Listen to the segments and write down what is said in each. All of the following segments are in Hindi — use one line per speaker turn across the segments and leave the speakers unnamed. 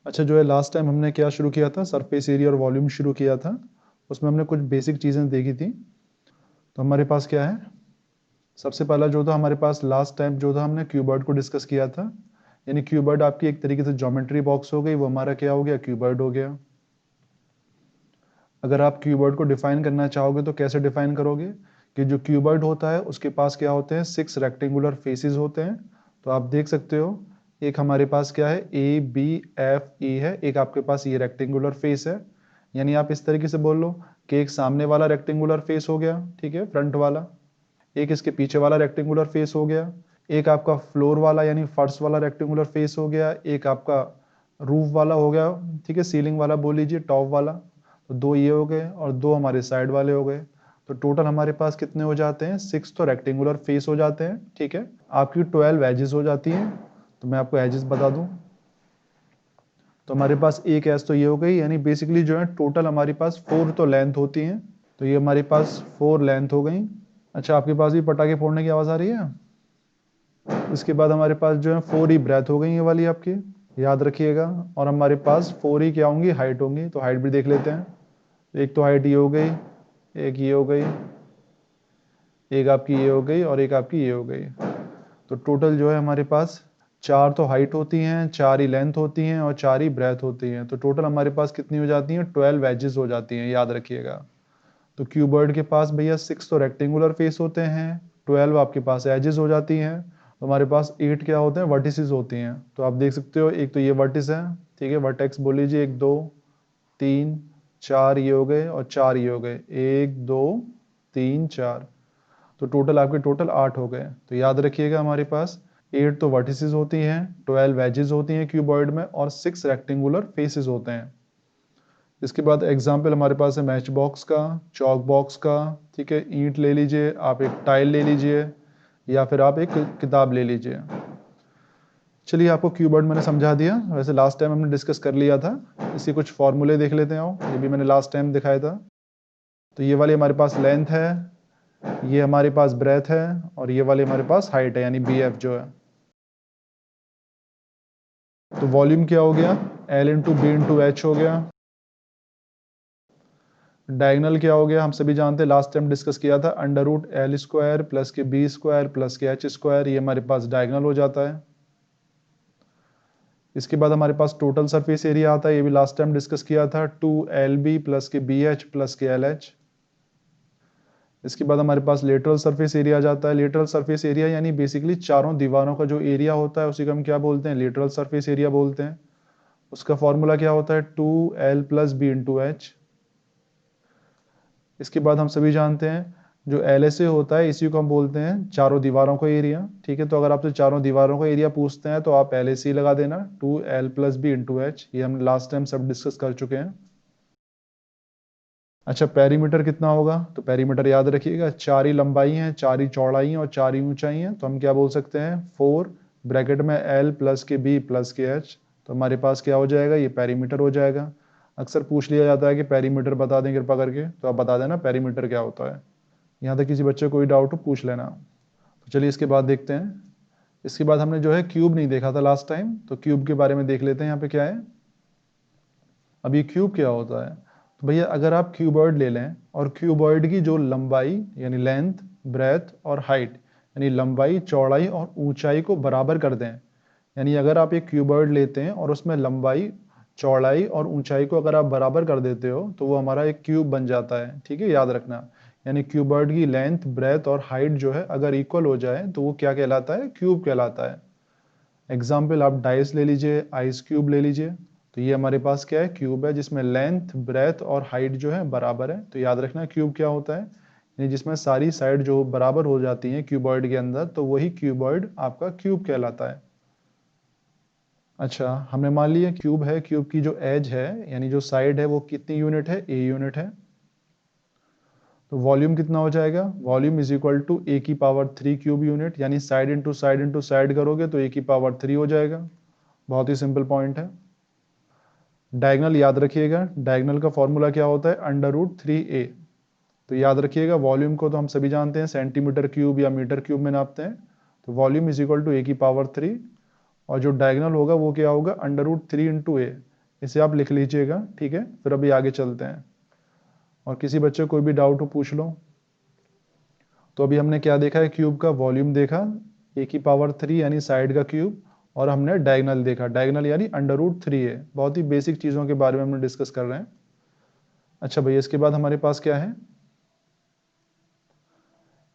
अच्छा, जो है लास्ट टाइम हमने क्या शुरू किया था, सरफेस एरिया और वॉल्यूम शुरू किया था। उसमें हमने कुछ बेसिक चीज़ें देखी थी। तो हमारे पास क्या है, सबसे पहला जो था हमारे पास लास्ट टाइम जो था हमने क्यूबॉइड को डिस्कस किया था। यानी क्यूबॉइड आपकी एक तरीके से ज्योमेट्री बॉक्स हो गई, वो हमारा क्या हो गया, क्यूबॉइड हो गया। अगर आप क्यूबॉइड को डिफाइन करना चाहोगे तो कैसे डिफाइन करोगे कि जो क्यूबॉइड होता है उसके पास क्या होते हैं, 6 रेक्टेंगुलर फेसेस होते हैं। तो आप देख सकते हो, एक हमारे पास क्या है, ए बी एफ ई है, एक आपके पास ये रेक्टेंगुलर फेस है। यानी आप इस तरीके से बोल लो कि एक सामने वाला रेक्टेंगुलर फेस हो गया, ठीक है, फ्रंट वाला। एक इसके पीछे वाला रेक्टेंगुलर फेस हो गया। एक आपका फ्लोर वाला यानी फर्श वाला रेक्टेंगुलर फेस हो गया। एक आपका रूफ वाला हो गया, ठीक है, सीलिंग वाला बोल लीजिए, टॉप वाला। तो दो ये हो गए और दो हमारे साइड वाले हो गए। तो टोटल हमारे पास कितने हो जाते हैं, 6 तो रेक्टेंगुलर फेस हो जाते हैं, ठीक है। आपकी 12 एजेस हो जाती हैं। तो मैं आपको एजेस बता दूं, तो हमारे पास एक एज तो ये हो गई, यानी बेसिकली जो है टोटल हमारे पास 4 तो लेंथ होती हैं। तो ये हमारे पास 4 लेंथ हो गई। अच्छा, आपके पास भी पटाखे फोड़ने की आवाज़ आ रही है। इसके बाद हमारे पास जो है 4 ही ब्रेथ हो गई ये वाली आपकी, याद रखिएगा। और हमारे पास 4 ही क्या होंगी, हाइट होंगी। तो हाइट भी देख लेते हैं। एक तो हाइट ये हो गई, एक ये हो गई, एक आपकी ये हो गई और एक आपकी ये हो गई। तो टोटल जो है हमारे पास 4 तो हाइट होती हैं, 4 ही लेंथ होती हैं और 4 ही ब्रेथ होती हैं। तो टोटल हमारे पास कितनी हो जाती हैं, 12 एजेस हो जाती हैं, याद रखिएगा। तो क्यूबॉइड के पास भैया 6 तो रेक्टेंगुलर फेस होते हैं, 12 आपके पास एजेस हो जाती हैं। तो हमारे पास 8 क्या होते हैं, वर्टिसेस होती हैं। तो आप देख सकते हो, एक तो ये वर्टिस है, ठीक है, वर्टेक्स बोल लीजिए, 1 2 3 4 ये हो गए और 4 ये हो गए, 1 2 3 4। तो टोटल आपके टोटल 8 हो गए। तो याद रखिएगा, हमारे पास 8 तो वर्टिसेस होती हैं, 12 एजेस होती हैं क्यूबॉइड में और 6 रेक्टेंगुलर फेसेस होते हैं। इसके बाद एग्जाम्पल हमारे पास है मैच बॉक्स का, चौक बॉक्स का, ठीक है, ईंट ले लीजिए, आप एक टाइल ले लीजिए या फिर आप एक किताब ले लीजिए। चलिए, आपको क्यूबॉइड मैंने समझा दिया। वैसे लास्ट टाइम हमने डिस्कस कर लिया था। इसके कुछ फॉर्मूले देख लेते हैं, आओ, ये भी मैंने लास्ट टाइम दिखाया था। तो ये वाली हमारे पास लेंथ है, ये हमारे पास ब्रेथ है और ये वाली हमारे पास हाइट है, यानी बी एफ जो है। तो वॉल्यूम क्या हो गया, l into b into h हो गया। डायगनल क्या हो गया, हम सभी जानते हैं, लास्ट टाइम डिस्कस किया था, under root l square plus के बी स्क्वायर प्लस के एच स्क्वायर, ये हमारे पास डायगनल हो जाता है। इसके बाद हमारे पास टोटल सरफेस एरिया आता है, ये भी लास्ट टाइम डिस्कस किया था, 2LB प्लस के BH प्लस के LH। इसके बाद हमारे पास लेटरल सरफेस एरिया आ जाता है। लेटरल सरफेस एरिया यानी बेसिकली चारों दीवारों का जो एरिया होता है उसी को हम क्या बोलते हैं, लेटरल सरफेस एरिया बोलते हैं। उसका फॉर्मूला क्या होता है, 2L plus b into H. इसके बाद हम सभी जानते हैं, जो LSA होता है इसी को हम बोलते हैं चारों दीवारों का एरिया, ठीक है। तो अगर आपसे चारों दीवारों का एरिया पूछते हैं तो आप LSA लगा देना, 2L plus b into H. ये हम लास्ट टाइम सब डिस्कस कर चुके हैं। अच्छा, पेरीमीटर कितना होगा, तो पेरीमीटर याद रखिएगा, 4 ही लंबाई है, 4 ही चौड़ाई है और 4 ही ऊंचाई है। तो हम क्या बोल सकते हैं, 4 ब्रैकेट में L प्लस के B प्लस के H। तो हमारे पास क्या हो जाएगा, ये पेरीमीटर हो जाएगा। अक्सर पूछ लिया जाता है कि पेरीमीटर बता दें कृपा करके, तो आप बता देना पेरीमीटर क्या होता है। यहाँ तक किसी बच्चे को कोई डाउट हो पूछ लेना। तो चलिए इसके बाद देखते हैं। इसके बाद हमने जो है क्यूब नहीं देखा था लास्ट टाइम, तो क्यूब के बारे में देख लेते हैं। यहाँ पे क्या है, अब ये क्यूब क्या होता है। तो भैया अगर आप क्यूबॉइड ले लें और क्यूबॉइड की जो लंबाई यानी लेंथ, ब्रेथ और हाइट यानी लंबाई, चौड़ाई और ऊंचाई को बराबर कर दें। यानी अगर आप एक क्यूबॉइड लेते हैं और उसमें लंबाई, चौड़ाई और ऊंचाई को अगर आप बराबर कर देते हो तो वो हमारा एक क्यूब बन जाता है, ठीक है, याद रखना। यानी क्यूबॉइड की लेंथ, ब्रेथ और हाइट जो है अगर इक्वल हो जाए तो वो क्या कहलाता है, क्यूब कहलाता है। एग्जाम्पल आप डाइस ले लीजिए, आइस क्यूब ले लीजिए। तो ये हमारे पास क्या है, क्यूब है जिसमें लेंथ, ब्रेथ और हाइट जो है बराबर है। तो याद रखना क्यूब क्या होता है, यानी जिसमें सारी साइड जो बराबर हो जाती हैं क्यूबॉइड के अंदर, तो वही क्यूबॉइड आपका क्यूब कहलाता है। अच्छा, हमने मान लिया क्यूब है, क्यूब की जो एज है यानी जो साइड है वो कितनी यूनिट है, ए यूनिट है। तो वॉल्यूम कितना हो जाएगा, वॉल्यूम इज इक्वल टू ए की पावर 3 क्यूब यूनिट, यानी साइड इंटू साइड करोगे तो ए की पावर 3 हो जाएगा। बहुत ही सिंपल पॉइंट है। डायगनल याद रखिएगा, डायगनल का फॉर्मूला क्या होता है, अंडर रूट 3a। तो याद रखिएगा, वॉल्यूम को तो हम सभी जानते हैं सेंटीमीटर क्यूब या मीटर क्यूब में नापते हैं। तो वॉल्यूम इज इक्वल टू ए की पावर 3 और जो डायगनल होगा वो क्या होगा, अंडर रूट 3 इंटू ए। इसे आप लिख लीजिएगा, ठीक है। फिर अभी आगे चलते हैं, और किसी बच्चे को कोई भी डाउट हो पूछ लो। तो अभी हमने क्या देखा है, क्यूब का वॉल्यूम देखा, a⁻³ यानी साइड का क्यूब, और हमने डायगनल देखा, डायगनल यानी √3 है। बहुत ही बेसिक चीज़ों के बारे में हम डिस्कस कर रहे हैं। अच्छा भैया, इसके बाद हमारे पास क्या है,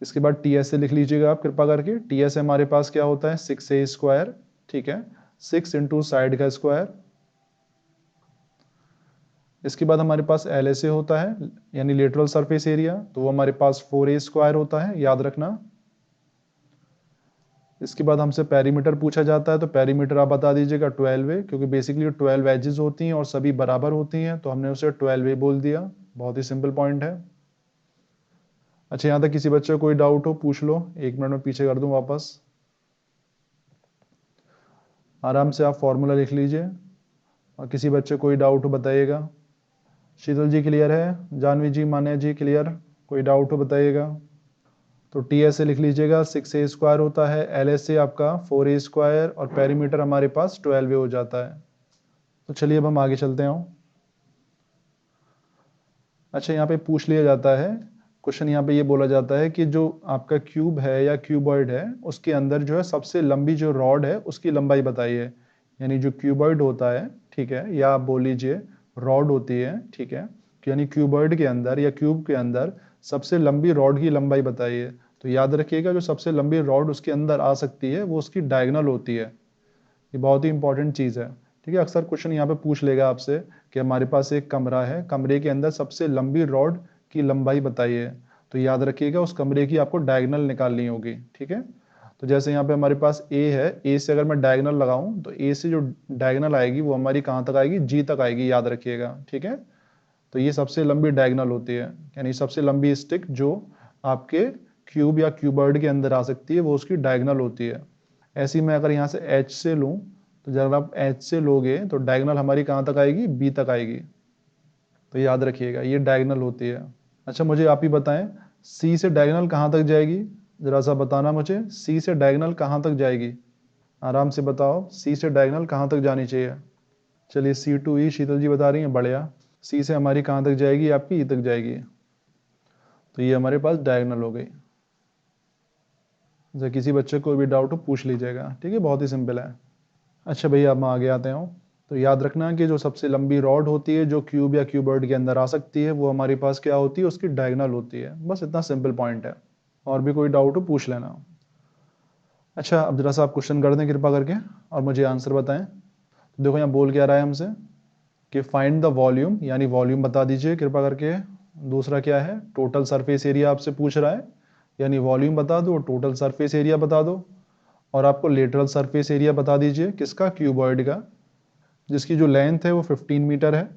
इसके बाद TSA लिख लीजिएगा आप कृपा करके। TSA हमारे पास क्या होता है, 6a², ठीक है, 6 इंटू साइड का स्क्वायर। इसके बाद हमारे पास LSA होता है, यानी लेटरल सरफेस एरिया, तो वो हमारे पास 4a² होता है, याद रखना। इसके बाद हमसे पेरीमीटर पूछा जाता है, तो पेरीमीटर आप बता दीजिएगा 12a, क्योंकि बेसिकली 12 एजेस होती हैं और सभी बराबर होती हैं, तो हमने उसे 12a बोल दिया। बहुत ही सिंपल पॉइंट है। अच्छा, यहाँ तक किसी बच्चे को कोई डाउट हो पूछ लो, 1 मिनट में पीछे कर दूं वापस। आराम से आप फॉर्मूला लिख लीजिए, और किसी बच्चे को कोई डाउट हो बताइएगा। शीतल जी क्लियर है, जानवी जी, मान्या जी क्लियर, कोई डाउट हो बताइएगा। तो TSA लिख लीजिएगा, 6a² होता है, LSA आपका 4a² और पेरीमीटर हमारे पास 12a हो जाता है। तो चलिए अब हम आगे चलते हैं। अच्छा, यहाँ पे पूछ लिया जाता है क्वेश्चन, यहाँ पे ये बोला जाता है कि जो आपका क्यूब है या क्यूबॉइड है, उसके अंदर जो है सबसे लंबी जो रॉड है उसकी लंबाई बताइए। यानी जो क्यूबॉइड होता है, ठीक है, या आप बोल लीजिए रॉड होती है, ठीक है, यानी क्यूबॉइड के अंदर या क्यूब के अंदर सबसे लंबी रॉड की लंबाई बताइए। तो याद रखिएगा, जो सबसे लंबी रॉड उसके अंदर आ सकती है वो उसकी डायगोनल होती है। ये बहुत ही इंपॉर्टेंट चीज़ है, ठीक है। अक्सर क्वेश्चन यहाँ पे पूछ लेगा आपसे कि हमारे पास एक कमरा है, कमरे के अंदर सबसे लंबी रॉड की लंबाई बताइए। तो याद रखिएगा, उस कमरे की आपको डायगोनल निकालनी होगी, ठीक है। तो जैसे यहाँ पे हमारे पास A है, A से अगर मैं डायगोनल लगाऊं तो A से जो डायगोनल आएगी वो हमारी कहाँ तक आएगी, G तक आएगी, याद रखिएगा, ठीक है। तो ये सबसे लंबी डायगोनल होती है, यानी सबसे लंबी स्टिक जो आपके क्यूब या क्यूबॉइड के अंदर आ सकती है वो उसकी डायगोनल होती है। ऐसी मैं अगर यहाँ से H से लूँ, तो जब आप H से लोगे तो डायगोनल हमारी कहाँ तक आएगी, B तक आएगी। तो याद रखिएगा, ये डायगोनल होती है। अच्छा, मुझे आप ही बताएं, C से डायगोनल कहाँ तक जाएगी, जरा सा बताना मुझे, C से डायगोनल कहाँ तक जाएगी, आराम से बताओ, C से डायगोनल कहाँ तक जानी चाहिए। चलिए C to E शीतल जी बता रही हैं, बढ़िया। C से हमारी कहाँ तक जाएगी, आपकी E तक जाएगी। तो ये हमारे पास डायगोनल हो गई। जब किसी बच्चे को भी डाउट हो पूछ लीजिएगा, ठीक है, बहुत ही सिंपल है। अच्छा भैया, अब मैं आगे आते हूँ। तो याद रखना कि जो सबसे लंबी रॉड होती है जो क्यूब या क्यूबॉइड के अंदर आ सकती है वो हमारे पास क्या होती है, उसकी डायगोनल होती है। बस इतना सिंपल पॉइंट है, और भी कोई डाउट हो पूछ लेना। अच्छा, अब जरा सा आप क्वेश्चन कर दें कृपा करके, और मुझे आंसर बताएं। तो देखो यहाँ बोल क्या रहा है हमसे कि फाइंड द वॉल्यूम, यानी वॉल्यूम बता दीजिए कृपा करके। दूसरा क्या है, टोटल सरफेस एरिया आपसे पूछ रहा है, यानी वॉल्यूम बता दो, टोटल सरफेस एरिया बता दो, और आपको लेटरल सरफेस एरिया बता दीजिए, किसका, क्यूबॉइड का, जिसकी जो लेंथ है वो 15 मीटर है,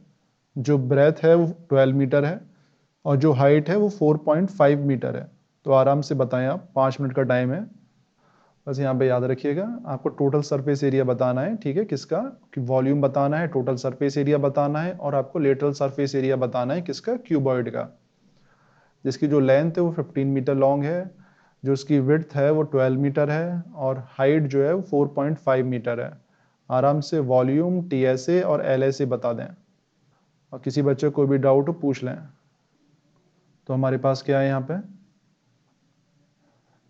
जो ब्रेथ है वो 12 मीटर है, और जो हाइट है वो 4.5 मीटर है। तो आराम से बताएं आप, 5 मिनट का टाइम है। बस यहाँ पे याद रखिएगा, आपको टोटल सरफेस एरिया बताना है, ठीक है, किसका, कि वॉल्यूम बताना है, टोटल सरफेस एरिया बताना है, और आपको लेटरल सरफेस एरिया बताना है, किसका, क्यूबॉइड का, जिसकी जो लेंथ है वो 15 मीटर लॉन्ग है, जो उसकी विड्थ है वो 12 मीटर है, और हाइट जो है वो 4.5 मीटर है। आराम से वॉल्यूम, TSA और LSA बता दें, और किसी बच्चे को भी डाउट हो पूछ लें। तो हमारे पास क्या है यहाँ पे,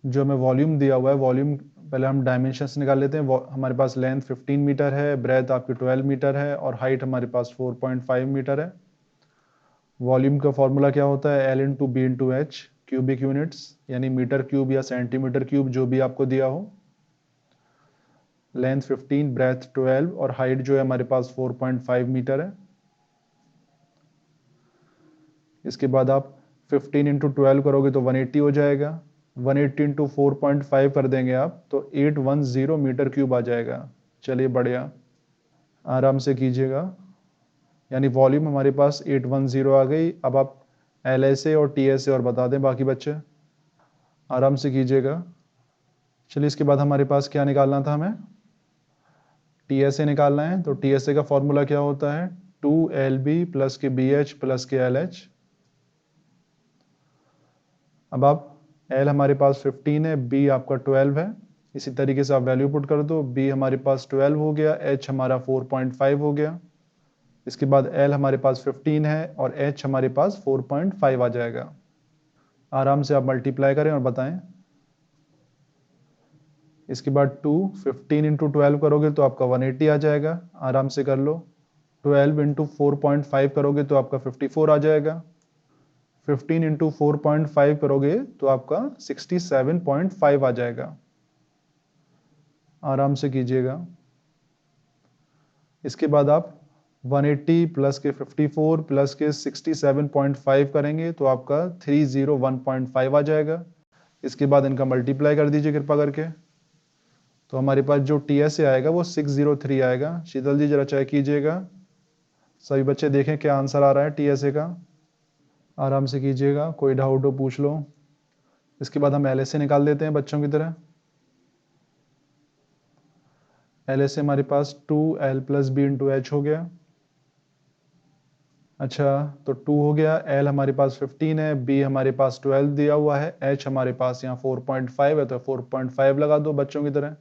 जो हमें वॉल्यूम दिया हुआ है, वॉल्यूम पहले हम डायमेंशंस निकाल लेते हैं। हमारे पास लेंथ 15 मीटर है, ब्रेथ आपकी 12 मीटर है, और हाइट हमारे पास 4.5 मीटर है। वॉल्यूम का फॉर्मूला क्या होता है, L into b into h, cubic units, यानी मीटर क्यूब या सेंटीमीटर क्यूब जो भी आपको दिया हो। लेंथ 15, ब्रेथ 12, और हाइट जो है हमारे पास 4.5 मीटर है। इसके बाद आप 15 इंटू 12 करोगे तो 180 हो जाएगा, 180 इंटू 4.5 कर देंगे आप तो 810 मीटर क्यूब आ जाएगा। चलिए बढ़िया, आराम से कीजिएगा, यानी वॉल्यूम हमारे पास 810 आ गई। अब आप LSA और TSA और बता दें बाकी बच्चे, आराम से कीजिएगा। चलिए, इसके बाद हमारे पास क्या निकालना था, हमें TSA निकालना है। तो TSA का फॉर्मूला क्या होता है, 2LB प्लस के BH प्लस के LH। अब आप L हमारे पास 15 है, B आपका 12 है, इसी तरीके से आप वैल्यू पुट कर दो, B हमारे पास 12 हो गया, H हमारा 4.5 हो गया। इसके बाद L हमारे पास 15 है और H हमारे पास 4.5 आ जाएगा। आराम से आप मल्टीप्लाई करें और बताएं। इसके बाद 2 15 इंटू 12 करोगे तो आपका 180 आ जाएगा। आराम से कर लो। 12 इंटू 4.5 करोगे तो आपका 54 आ जाएगा। 15 इंटू 4.5 करोगे तो आपका 67.5 आ जाएगा। आराम से कीजिएगा। इसके बाद आप 180 प्लस के 54 प्लस के 67.5 करेंगे तो आपका 301.5 आ जाएगा। इसके बाद इनका मल्टीप्लाई कर दीजिए कृपा करके। तो हमारे पास जो TSA आएगा वो 603 आएगा। शीतल जी जरा चेक कीजिएगा, सभी बच्चे देखें क्या आंसर आ रहा है TSA का। आराम से कीजिएगा, कोई डाउट हो पूछ लो। इसके बाद हम LSA निकाल देते हैं बच्चों की तरह। LSA हमारे पास 2L plus b into h हो गया। अच्छा, तो 2 हो गया। L हमारे पास 15 है, B हमारे पास 12 दिया हुआ है, H हमारे पास यहाँ 4.5 है तो 4.5 लगा दो बच्चों की तरह।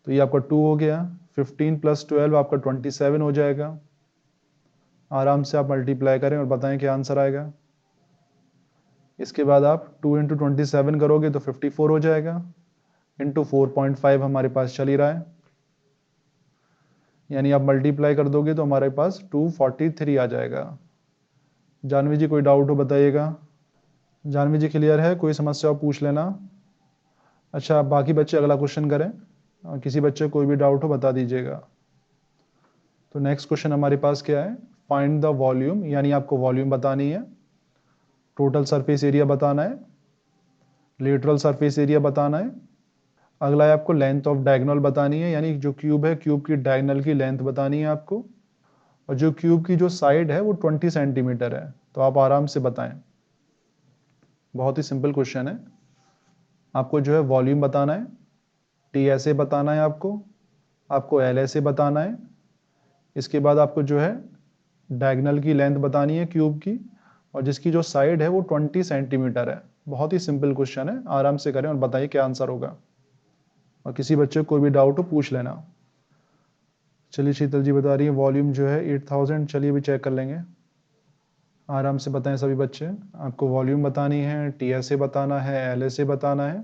तो ये आपका 2 हो गया। 15 प्लस 12 आपका 27 हो जाएगा। आराम से आप मल्टीप्लाई करें और बताएं क्या आंसर आएगा। इसके बाद आप 2 इंटू 27 करोगे तो 54 हो जाएगा। इंटू 4.5 हमारे पास चल ही रहा है, यानी आप मल्टीप्लाई कर दोगे तो हमारे पास 243 आ जाएगा। जानवी जी कोई डाउट हो बताइएगा। जानवी जी क्लियर है, कोई समस्या हो पूछ लेना। अच्छा, बाकी बच्चे अगला क्वेश्चन करें, किसी बच्चे को कोई भी डाउट हो बता दीजिएगा। तो नेक्स्ट क्वेश्चन हमारे पास क्या है, फाइंड द वॉल्यूम, यानी आपको वॉल्यूम बतानी है, टोटल सरफेस एरिया बताना है, लेटरल सरफेस एरिया बताना है। अगला है आपको लेंथ ऑफ डायगोनल बतानी है, यानी जो क्यूब है क्यूब की डायगोनल की लेंथ बतानी है आपको। और जो क्यूब की जो साइड है वो 20 सेंटीमीटर है। तो आप आराम से बताएं, बहुत ही सिंपल क्वेश्चन है। आपको जो है वॉल्यूम बताना है, TSA बताना है आपको LSA बताना है। इसके बाद आपको जो है डायगोनल की लेंथ बतानी है क्यूब की, और जिसकी जो साइड है वो 20 सेंटीमीटर है। बहुत ही सिंपल क्वेश्चन है, आराम से करें और बताइए क्या आंसर होगा। और किसी बच्चे को कोई भी डाउट हो पूछ लेना। चलिए शीतल जी बता रही है वॉल्यूम जो है 8000। चलिए भी चेक कर लेंगे। आराम से बताएं सभी बच्चे। आपको वॉल्यूम बतानी है, TSA बताना है, LSA बताना है,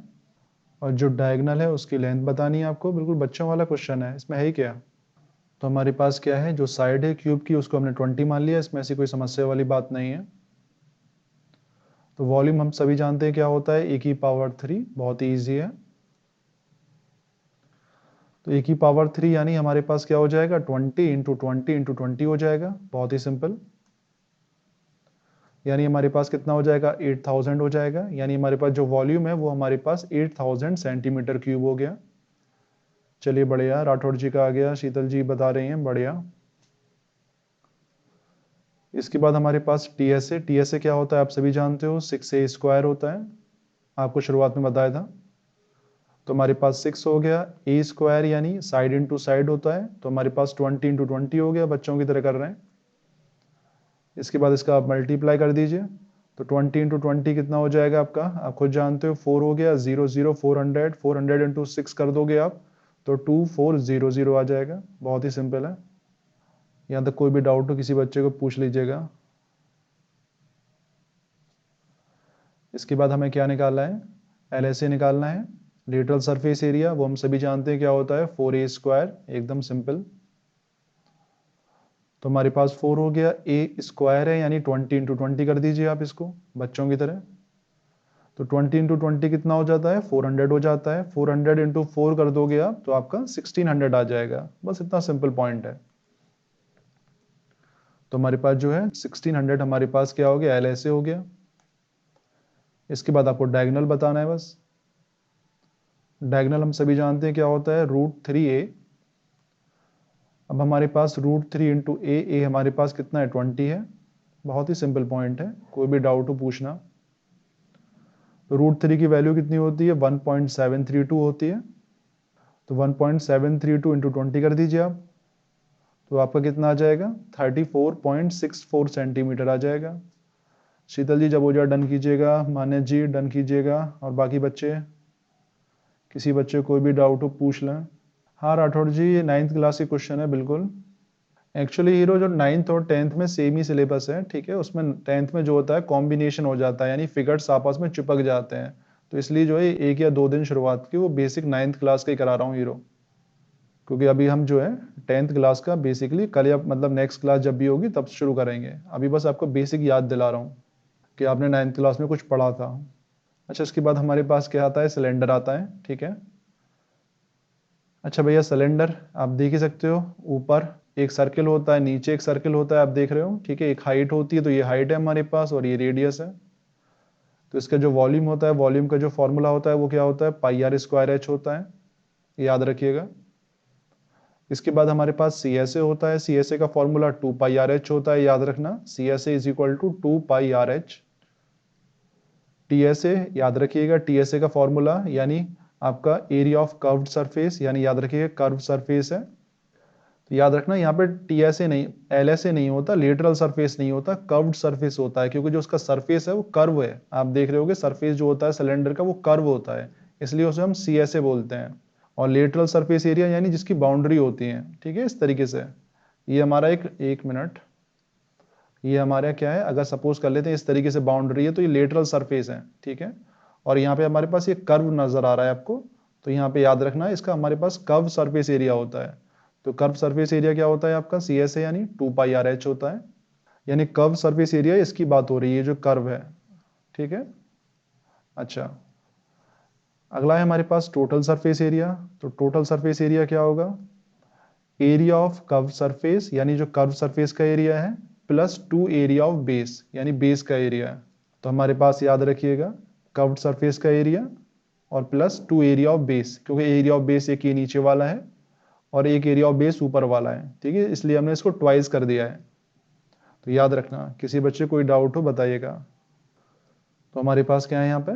और जो डायगोनल है उसकी लेंथ बतानी है आपको। बिल्कुल बच्चों वाला क्वेश्चन है, इसमें है ही क्या। तो हमारे पास क्या है, जो साइड है क्यूब की उसको हमने 20 मान लिया, इसमें ऐसी कोई समस्या वाली बात नहीं है। तो वॉल्यूम हम सभी जानते हैं क्या होता है, e⁻3। बहुत ही ईजी है। तो e⁻3 यानी हमारे पास क्या हो जाएगा, 20 इंटू 20 इंटू 20 हो जाएगा। बहुत ही सिंपल। यानी हमारे पास कितना हो जाएगा, 8000 हो जाएगा। यानी हमारे पास जो वॉल्यूम है वो हमारे पास 8000 सेंटीमीटर क्यूब हो गया। चलिए बढ़िया, राठौड़ जी का आ गया, शीतल जी बता रही हैं, बढ़िया। इसके बाद हमारे पास TSA क्या होता है आप सभी जानते हो, 6a² होता है। आपको शुरुआत में बताया था। तो हमारे पास 6 हो गया। a² यानी साइड इंटू साइड होता है, तो हमारे पास 20 इंटू 20 हो गया, बच्चों की तरह कर रहे हैं। इसके बाद इसका आप मल्टीप्लाई कर दीजिए। तो 20 इंटू 20 कितना हो जाएगा आपका, आप खुद जानते हो, 4 हो गया। 0 0 400, 400 इंटू 6 कर दोगे आप तो 2400 आ जाएगा। बहुत ही सिंपल है। यहाँ तक कोई भी डाउट हो किसी बच्चे को पूछ लीजिएगा। इसके बाद हमें क्या निकालना है, LSA निकालना है, लेटरल सरफेस एरिया। वो हम सभी जानते हैं क्या होता है, 4a²। एकदम सिंपल। तो हमारे पास 4 हो गया। a² है यानी 20 इंटू 20 कर दीजिए आप इसको बच्चों की तरह। तो 20 इंटू 20 कितना हो जाता है, 400 हो जाता है। 400 इंटू 4 कर दोगे आप तो आपका 1600 आ जाएगा। बस इतना सिंपल पॉइंट है। तो हमारे पास जो है 1600 हमारे पास क्या हो गया, LSA हो गया। इसके बाद आपको डायगोनल बताना है बस। डायगोनल हम सभी जानते हैं क्या होता है, √3a। अब हमारे पास √3 इंटू ए हमारे पास कितना है, 20 है। बहुत ही सिंपल पॉइंट है, कोई भी डाउट हो पूछना। तो √3 की वैल्यू कितनी होती है, 1.732 होती है। तो 1.732 इंटू 20 कर दीजिए आप, तो आपका कितना आ जाएगा, 34.64 सेंटीमीटर आ जाएगा। शीतल जी जब हो जाए डन कीजिएगा, मान्य जी डन कीजिएगा, और बाकी बच्चे, किसी बच्चे को कोई भी डाउट हो पूछ लें। हाँ राठौड़ जी, ये 9th क्लास की क्वेश्चन है बिल्कुल। एक्चुअली हीरो जो 9th और 10th में सेम ही सिलेबस है, ठीक है। उसमें 10th में जो होता है कॉम्बिनेशन हो जाता है, यानी फिगर्स आपस में चिपक जाते हैं, तो इसलिए जो है 1 या 2 दिन शुरुआत की वो बेसिक 9th क्लास का ही करा रहा हूँ हीरो, क्योंकि अभी हम जो है 10th क्लास का बेसिकली कल या मतलब नेक्स्ट क्लास जब भी होगी तब शुरू करेंगे। अभी बस आपको बेसिक याद दिला रहा हूँ कि आपने 9th क्लास में कुछ पढ़ा था। अच्छा, इसके बाद हमारे पास क्या आता है, सिलेंडर आता है, ठीक है। अच्छा भैया, सिलेंडर आप देख ही सकते हो, ऊपर एक सर्किल होता है, नीचे एक सर्किल होता है, आप देख रहे हो, ठीक है। एक हाइट होती है, तो ये हाइट है हमारे पास और ये रेडियस है। तो इसका जो वॉल्यूम होता है, वॉल्यूम का जो फॉर्मूला होता है वो क्या होता है, पाई आर स्क्वायर एच होता है, याद रखिएगा। इसके बाद हमारे पास सी एस ए होता है, सी एस ए का फॉर्मूला 2 पाई आर एच होता है, याद रखना, C S A is equal to 2 pi are h. T S A याद रखिएगा, टी एस ए का फॉर्मूला यानी आपका एरिया ऑफ कर्व्ड सरफेस, यानी याद रखिएगा कर्व सरफेस है। तो याद रखना यहाँ पे टी एस ए नहीं, एल एस ए नहीं होता, लेटरल सरफेस नहीं होता, कर्व्ड सरफेस होता है, क्योंकि जो उसका सरफेस है वो कर्व है। आप देख रहे होगे सरफेस जो होता है सिलेंडर का वो कर्व होता है, इसलिए उसे हम सी एस ए बोलते हैं। और लेटरल सरफेस एरिया यानी जिसकी बाउंड्री होती है, ठीक है, इस तरीके से। ये हमारा एक मिनट, ये हमारा क्या है, अगर सपोज कर लेते हैं इस तरीके से बाउंड्री है तो ये लेटरल सरफेस है, ठीक है। और यहाँ पे हमारे पास ये कर्व नजर आ रहा है आपको, तो यहाँ पे याद रखना है इसका हमारे पास कर्व सरफेस एरिया होता है। तो कर्व सरफेस एरिया क्या होता है आपका, सी एस ए यानी 2 पाई आर एच होता है, यानी कर्व सरफेस एरिया इसकी बात हो रही है, जो कर्व है, ठीक है। अच्छा, अगला है हमारे पास टोटल सरफेस एरिया। तो टोटल सरफेस एरिया क्या होगा, एरिया ऑफ कर्व सरफेस, यानी जो कर्व सरफेस का एरिया है, प्लस 2 एरिया ऑफ बेस, यानी बेस का एरिया है। तो हमारे पास याद रखिएगा कर्व्ड सरफेस का एरिया और प्लस 2 एरिया ऑफ बेस, क्योंकि एरिया ऑफ बेस एक ये नीचे वाला है और एक एरिया ऑफ बेस ऊपर वाला है, ठीक है, इसलिए हमने इसको ट्वाइस कर दिया है। तो याद रखना, किसी बच्चे कोई डाउट हो बताइएगा। तो हमारे पास क्या है यहाँ पे,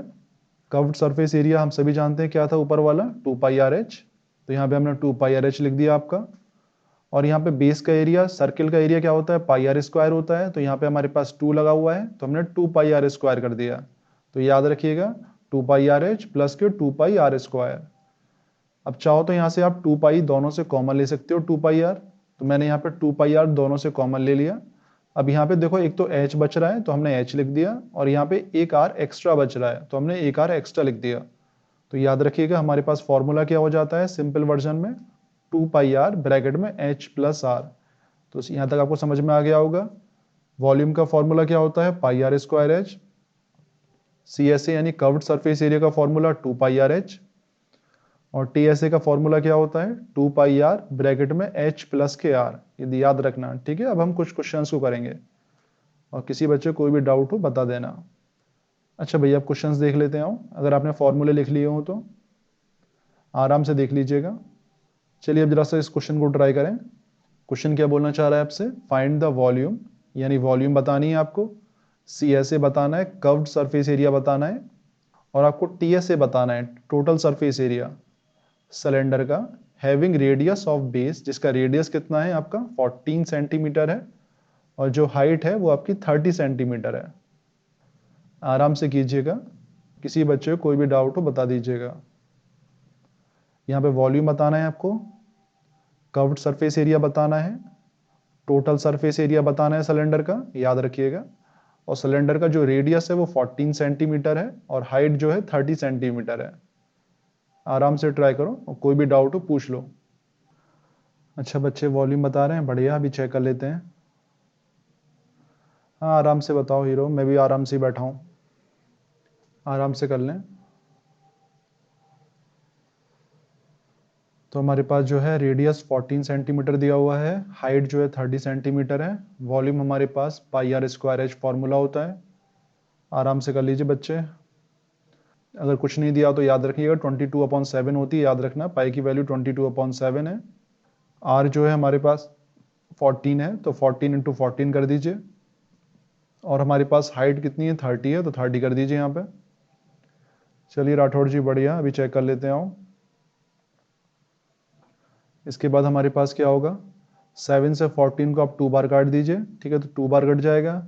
कर्व्ड सरफेस एरिया हम सभी जानते हैं क्या था ऊपर वाला, 2 पाई आर एच। तो यहाँ पे हमने 2 पाई आर एच लिख दिया आपका। और यहाँ पे बेस का एरिया, सर्किल का एरिया क्या होता है, पाई आर स्क्वायर होता है, तो यहाँ पे हमारे पास 2 लगा हुआ है, तो हमने 2 पाई आर स्क्वायर कर दिया। तो याद रखिएगा 2 पाई आर एच प्लस के 2 पाई आर स्क्वायर। अब चाहो तो यहाँ से आप 2 पाई दोनों से कॉमन ले सकते हो, 2 पाई आर। तो मैंने यहाँ पे 2 पाई आर दोनों से कॉमन ले लिया। अब यहाँ पे देखो एक तो एच बच रहा है तो हमने एच लिख दिया, और यहाँ पे एक आर एक्स्ट्रा बच रहा है तो हमने एक आर एक्स्ट्रा लिख दिया। तो याद रखिएगा हमारे पास फॉर्मूला क्या हो जाता है सिंपल वर्जन में, 2 पाई आर ब्रैकेट में एच प्लस आर। तो यहाँ तक आपको समझ में आ गया होगा। वॉल्यूम का फॉर्मूला क्या होता है, pi R square H. C S A यानी कर्व्ड सरफेस एरिया का फॉर्मूला 2 पाई आर एच। और टी एस ए का फॉर्मूला क्या होता है, 2 पाई आर ब्रैकेट में एच प्लस के आर। ये याद रखना, ठीक है। अब हम कुछ क्वेश्चंस को करेंगे और किसी बच्चे कोई भी डाउट हो बता देना। अच्छा भैया, आप क्वेश्चंस देख लेते हैं, अगर आपने फॉर्मूले लिख लिए हो तो आराम से देख लीजिएगा। चलिए अब जरा सा इस क्वेश्चन को ट्राई करें। क्वेश्चन क्या बोलना चाह रहा है आपसे, फाइंड द वॉल्यूम, यानी वॉल्यूम बतानी है आपको, सी एस ए बताना है, कर्व्ड सरफेस एरिया बताना है, और आपको टी एस ए बताना है, टोटल सरफेस एरिया सिलेंडर का, हैविंग रेडियस ऑफ बेस, जिसका रेडियस कितना है आपका 14 सेंटीमीटर है, और जो हाइट है वो आपकी 30 सेंटीमीटर है। आराम से कीजिएगा, किसी बच्चे को कोई भी डाउट हो बता दीजिएगा। यहाँ पे वॉल्यूम बताना है आपको, कर्व्ड सरफेस एरिया बताना है, टोटल सरफेस एरिया बताना है सिलेंडर का, याद रखिएगा। और सिलेंडर का जो रेडियस है वो 14 सेंटीमीटर है और हाइट जो है 30 सेंटीमीटर है। आराम से ट्राई करो और कोई भी डाउट हो पूछ लो। अच्छा, बच्चे वॉल्यूम बता रहे हैं, बढ़िया, अभी चेक कर लेते हैं। हाँ आराम से बताओ हीरो, मैं भी आराम से बैठा हूँ, आराम से कर लें। तो हमारे पास जो है रेडियस 14 सेंटीमीटर दिया हुआ है, हाइट जो है 30 सेंटीमीटर है, वॉल्यूम हमारे पास पाई आर स्क्वायर एच फॉर्मूला होता है। आराम से कर लीजिए बच्चे। अगर कुछ नहीं दिया तो याद रखिएगा 22/7 होती है, याद रखना पाई की वैल्यू 22/7 है। आर जो है हमारे पास 14 है, तो 14 इंटू 14 कर दीजिए। और हमारे पास हाइट कितनी है, 30 है, तो 30 कर दीजिए यहाँ पे। चलिए राठौड़ जी बढ़िया, अभी चेक कर लेते हैं। इसके बाद हमारे पास क्या होगा, 7 से 14 को आप 2 बार काट दीजिए, ठीक है, तो 2 बार कट जाएगा।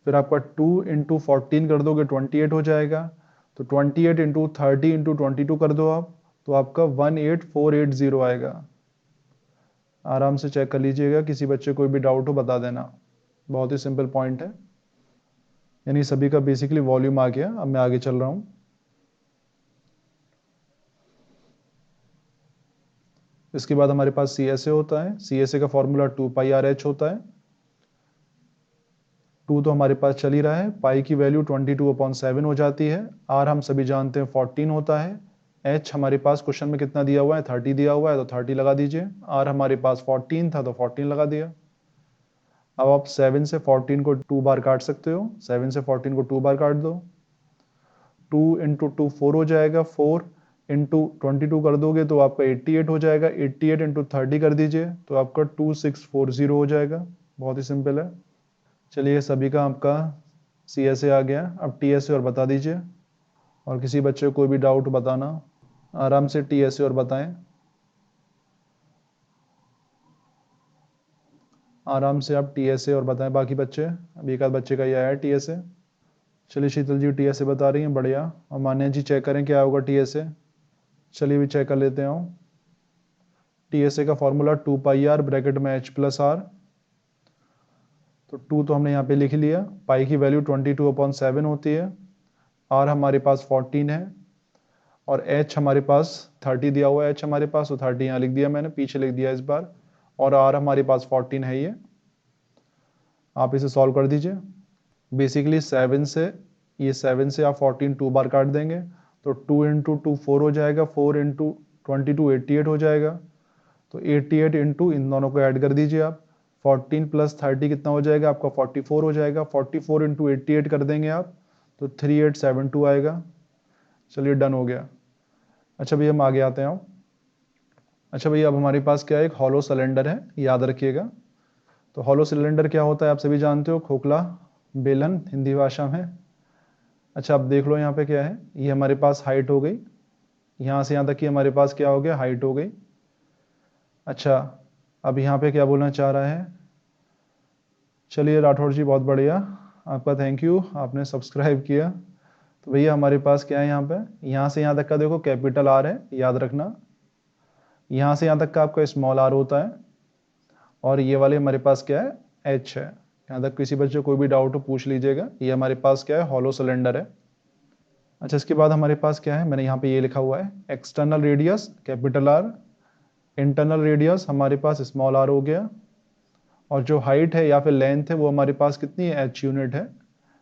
फिर आपका 2 इंटू 14 कर दोगे 28 हो जाएगा। तो 28 इंटू 30 इंटू 22 कर दो आप, तो आपका 18480 आएगा। आराम से चेक कर लीजिएगा, किसी बच्चे कोई भी डाउट हो बता देना। बहुत ही सिंपल पॉइंट है, यानी सभी का बेसिकली वॉल्यूम आ गया। अब मैं आगे चल रहा हूँ। इसके बाद हमारे पास CSA होता है। CSA का फॉर्मूला 2πRh होता है। 2 तो हमारे पास चल ही रहा है, पाई की वैल्यू 22/7 हो जाती है। R हम सभी जानते हैं 14 होता है। H हमारे पास क्वेश्चन में कितना दिया हुआ है, 30 दिया हुआ है, तो 30 लगा दीजिए। R हमारे पास 14 था तो 14 लगा दिया। अब आप 7 से 14 को 2 बार काट सकते हो। 7 से 14 को 2 बार काट दो। 2 इंटू 2 4 हो जाएगा। 4 इंटू 22 कर दोगे तो आपका 88 हो जाएगा। 88 इंटू 30 कर दीजिए तो आपका 2640 हो जाएगा। बहुत ही सिंपल है। चलिए, सभी का आपका CSA आ गया। अब TSA और बता दीजिए, और किसी बच्चे को कोई भी डाउट बताना, आराम से TSA और बताएं। आराम से आप TSA और बताएं बाकी बच्चे। अब एक आध बच्चे का ये आया है TSA। चलिए, शीतल जी TSA बता रही हैं, बढ़िया। और मान्या जी चेक करें क्या होगा TSA। चलिए भी चेक कर लेते हैं। TSA का फॉर्मूला 2πr ब्रैकेट में h प्लस आर। तो 2 तो हमने यहाँ पे लिख लिया। पाई की वैल्यू 22/7 होती है। r हमारे पास 14 है, और h हमारे पास 30 दिया हुआ है। h हमारे पास, तो 30 यहाँ लिख दिया मैंने, पीछे लिख दिया इस बार। और r हमारे पास 14 है। ये आप इसे सॉल्व कर दीजिए। बेसिकली 7 से, ये 7 से आप 14 2 बार काट देंगे तो 2 इंटू 2 4 हो जाएगा। 4 इंटू 22 88 हो जाएगा। तो 88 इंटू इन दोनों को ऐड कर दीजिए आप। 14 प्लस 30 कितना हो जाएगा आपका, 44 हो जाएगा। 44 इंटू 88 कर देंगे आप तो 3872 आएगा। चलिए, डन हो गया। अच्छा भैया, हम आगे आते हैं। अच्छा भैया, अब हमारे पास क्या है, एक हॉलो सिलेंडर है, याद रखिएगा। तो हॉलो सिलेंडर क्या होता है आप सभी जानते हो, खोखला बेलन हिंदी भाषा में। अच्छा, अब देख लो यहाँ पे क्या है। ये हमारे पास हाइट हो गई, यहाँ से यहाँ तक की हमारे पास क्या हो गया, हाइट हो गई। अच्छा, अब यहाँ पे क्या बोलना चाह रहा है। चलिए राठौर जी, बहुत बढ़िया, आपका थैंक यू, आपने सब्सक्राइब किया। तो भैया हमारे पास क्या है, यहाँ पे यहाँ से यहाँ तक का देखो कैपिटल R है, याद रखना। यहाँ से यहाँ तक का आपका स्मॉल r होता है, और ये वाले हमारे पास क्या है, h है। यहाँ तक किसी बच्चे को कोई भी डाउट हो पूछ लीजिएगा। ये हमारे पास क्या है, हॉलो सिलेंडर है। अच्छा, इसके बाद हमारे पास क्या है, मैंने यहाँ पे ये लिखा हुआ है, external radius capital R, internal radius हमारे पास स्मॉल r हो गया, और जो हाइट है या फिर लेंथ है वो हमारे पास कितनी है, h यूनिट है।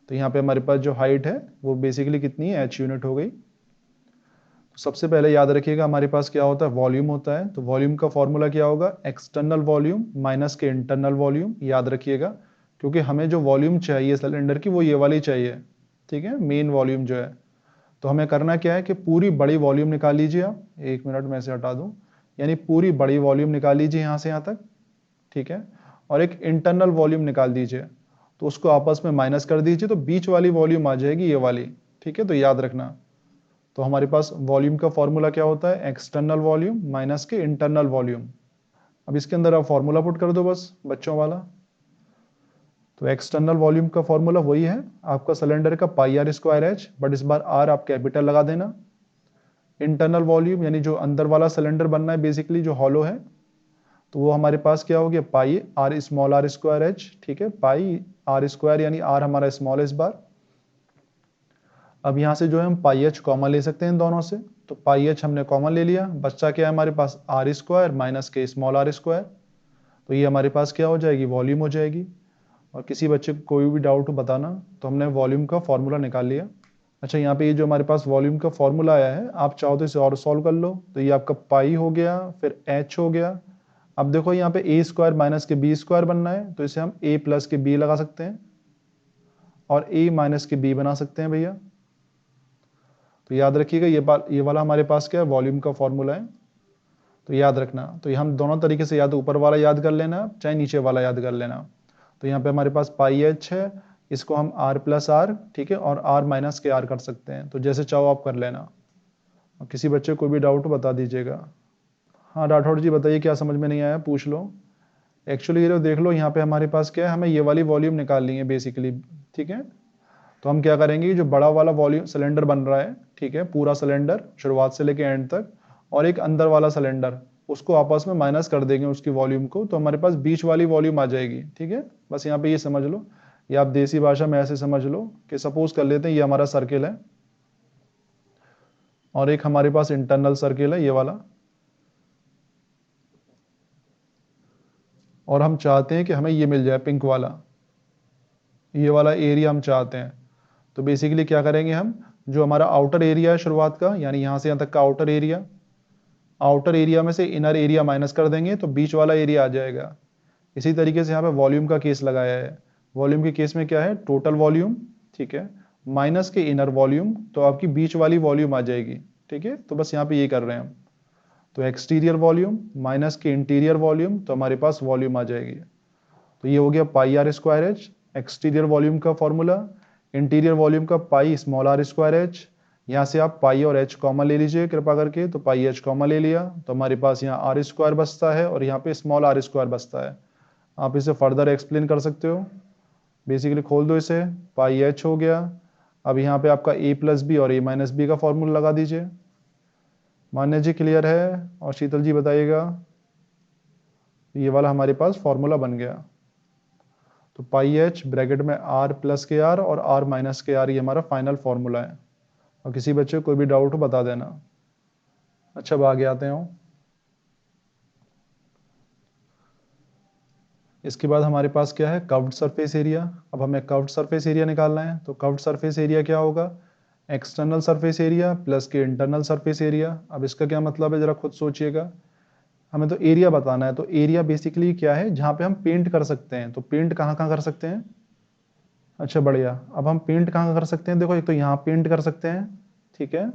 तो यहाँ पे हमारे पास जो हाइट है वो बेसिकली कितनी है, h यूनिट हो गई। तो सबसे पहले याद रखिएगा हमारे पास क्या होता है, वॉल्यूम होता है। तो वॉल्यूम का फॉर्मूला क्या होगा, एक्सटर्नल वॉल्यूम माइनस के इंटरनल वॉल्यूम, याद रखिएगा। क्योंकि हमें जो वॉल्यूम चाहिए सिलेंडर की वो ये वाली चाहिए, ठीक है, मेन वॉल्यूम जो है। तो हमें करना क्या है कि पूरी बड़ी वॉल्यूम निकाल लीजिए आप। 1 मिनट में से हटा दूं, यानी पूरी बड़ी वॉल्यूम निकाल लीजिए यहाँ से यहाँ तक, ठीक है। और एक इंटरनल वॉल्यूम निकाल दीजिए, तो उसको आपस में माइनस कर दीजिए, तो बीच वाली वॉल्यूम आ जाएगी ये वाली, ठीक है। तो याद रखना, तो हमारे पास वॉल्यूम का फॉर्मूला क्या होता है, एक्सटर्नल वॉल्यूम माइनस के इंटरनल वॉल्यूम। अब इसके अंदर आप फॉर्मूला पुट कर दो बस, बच्चों वाला। तो एक्सटर्नल वॉल्यूम का फॉर्मूला वही है आपका सिलेंडर का, πr²h, बट इस बार r आप कैपिटल लगा देना। इंटरनल वॉल्यूम यानी जो अंदर वाला सिलेंडर बनना है बेसिकली, जो हॉलो है, तो वो हमारे पास क्या हो गया, पाई r स्मॉल r²h, ठीक है। पाई r² यानी r हमारा स्मॉल है इस बार। अब यहाँ से जो है हम पाई h कॉमन ले सकते हैं इन दोनों से। तो पाई h हमने कॉमन ले लिया, बच्चा क्या है हमारे पास, r² माइनस के स्मॉल r²। तो ये हमारे पास क्या हो जाएगी, वॉल्यूम हो जाएगी। और किसी बच्चे को कोई भी डाउट बताना, तो हमने वॉल्यूम का फॉर्मूला निकाल लिया। अच्छा, यहाँ पे ये जो हमारे पास वॉल्यूम का फॉर्मूला आया है, आप चाहो तो इसे और सॉल्व कर लो। तो ये आपका पाई हो गया, फिर h हो गया। अब देखो यहाँ पे a² माइनस के b² बनना है, तो इसे हम a प्लस के b लगा सकते हैं, और a माइनस के b बना सकते हैं भैया। तो याद रखिएगा ये वाला हमारे पास क्या है, वॉल्यूम का फॉर्मूला है। तो याद रखना, तो ये हम दोनों तरीके से, या तो ऊपर वाला याद कर लेना चाहे नीचे वाला याद कर लेना। तो यहाँ पे हमारे पास पाई h है, इसको हम r प्लस आर, ठीक है, और r माइनस के r कर सकते हैं। तो जैसे चाहो आप कर लेना, और किसी बच्चे को भी डाउट बता दीजिएगा। हाँ राठौड़ जी बताइए, क्या समझ में नहीं आया पूछ लो। एक्चुअली ये देख लो, यहाँ पे हमारे पास क्या है, हमें ये वाली वॉल्यूम निकालनी है बेसिकली, ठीक है। तो हम क्या करेंगे, जो बड़ा वाला वॉल्यूम सिलेंडर बन रहा है, ठीक है, पूरा सिलेंडर शुरुआत से लेके एंड तक, और एक अंदर वाला सिलेंडर, उसको आपस में माइनस कर देंगे उसकी वॉल्यूम को, तो हमारे पास बीच वाली वॉल्यूम आ जाएगी। ठीक है, बस यहाँ पे ये समझ लो, या आप देसी भाषा में ऐसे समझ लो कि सपोज कर लेते हैं ये हमारा सर्किल है और एक हमारे पास इंटरनल सर्किल है ये वाला, और हम चाहते हैं कि हमें ये मिल जाए पिंक वाला, ये वाला एरिया हम चाहते हैं। तो बेसिकली क्या करेंगे हम, जो हमारा आउटर एरिया है शुरुआत का, यानी यहाँ से यहाँ तक का आउटर एरिया में से इनर एरिया माइनस कर देंगे तो बीच वाला एरिया आ जाएगा। इसी तरीके से यहाँ पे वॉल्यूम का केस लगाया है। वॉल्यूम के केस में क्या है, टोटल वॉल्यूम, ठीक है, माइनस के इनर वॉल्यूम, तो आपकी बीच वाली वॉल्यूम आ जाएगी। ठीक है, तो बस यहाँ पे ये कर रहे हैं हम। तो एक्सटीरियर वॉल्यूम माइनस के इंटीरियर वॉल्यूम, तो हमारे पास वॉल्यूम आ जाएगी। तो ये हो गया pi R square H, exterior volume का फॉर्मूला। इंटीरियर वॉल्यूम का pi small R square H, यहाँ से आप पाई और एच कॉमन ले लीजिए कृपा करके, तो पाई एच कॉमन ले लिया, तो हमारे पास यहाँ आर स्क्वायर बचता है और यहाँ पे स्मॉल आर स्क्वायर बचता है। आप इसे फर्दर एक्सप्लेन कर सकते हो, बेसिकली खोल दो इसे, पाई एच हो गया। अब यहाँ पे आपका ए प्लस बी और ए माइनस बी का फॉर्मूला लगा दीजिए। मान्य जी क्लियर है, और शीतल जी बताइएगा। ये वाला हमारे पास फॉर्मूला बन गया। तो पाई एच ब्रैकेट में आर प्लस के आर और आर माइनस के आर, ये हमारा फाइनल फॉर्मूला है। और किसी बच्चे को कोई भी डाउट हो बता देना। अच्छा, अब आगे आते हैं। इसके बाद हमारे पास क्या है, कर्व्ड सरफेस एरिया। अब हमें कर्व्ड सरफेस एरिया निकालना है। तो कर्व्ड सरफेस एरिया क्या होगा, एक्सटर्नल सरफेस एरिया प्लस के इंटरनल सरफेस एरिया। अब इसका क्या मतलब है, जरा खुद सोचिएगा। हमें तो एरिया बताना है, तो एरिया बेसिकली क्या है, जहाँ पे हम पेंट कर सकते हैं। तो पेंट कहाँ कहाँ कर सकते हैं, अच्छा बढ़िया। अब हम पेंट कहाँ कर सकते हैं, देखो एक तो यहाँ पेंट कर सकते हैं, ठीक है,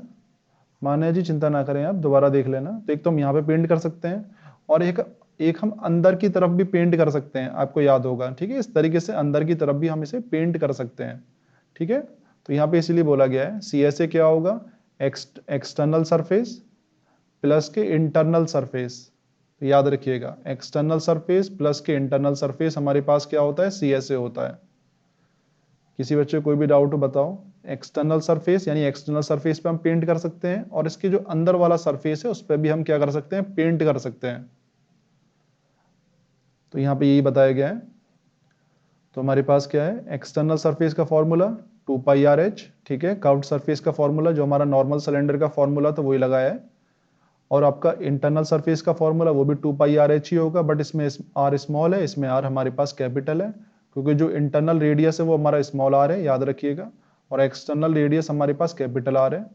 मान्य जी चिंता ना करें, आप दोबारा देख लेना। तो एक तो हम यहाँ पे पेंट कर सकते हैं, और एक एक हम अंदर की तरफ भी पेंट कर सकते हैं, आपको याद होगा। ठीक है, इस तरीके से अंदर की तरफ भी हम इसे पेंट कर सकते हैं। ठीक है, तो यहाँ पे इसीलिए बोला गया है सी एस ए क्या होगा, एक्सटर्नल सरफेस प्लस के इंटरनल सरफेस। तो याद रखिएगा, एक्सटर्नल सरफेस प्लस के इंटरनल सरफेस हमारे पास क्या होता है, सी एस ए होता है। किसी बच्चे को कोई भी डाउट हो बताओ। एक्सटर्नल सरफेस यानी एक्सटर्नल सरफेस पे हम पेंट कर सकते हैं, और इसके जो अंदर वाला सरफेस है उस पर भी हम क्या कर सकते हैं, पेंट कर सकते हैं। तो यहाँ पे यही बताया गया है। तो हमारे पास क्या है, एक्सटर्नल सरफेस का फॉर्मूला 2 पाई आर एच, ठीक है, कर्व्ड सरफेस का फॉर्मूला जो हमारा नॉर्मल सिलेंडर का फॉर्मूला तो वही लगाया है, और आपका इंटरनल सरफेस का फॉर्मूला वो भी 2 पाई आर एच ही होगा, बट इसमें आर स्मॉल है, इसमें आर हमारे पास कैपिटल है, क्योंकि जो इंटरनल रेडियस है वो हमारा स्मॉल आर है, याद रखिएगा, और एक्सटर्नल रेडियस हमारे पास कैपिटल आर है।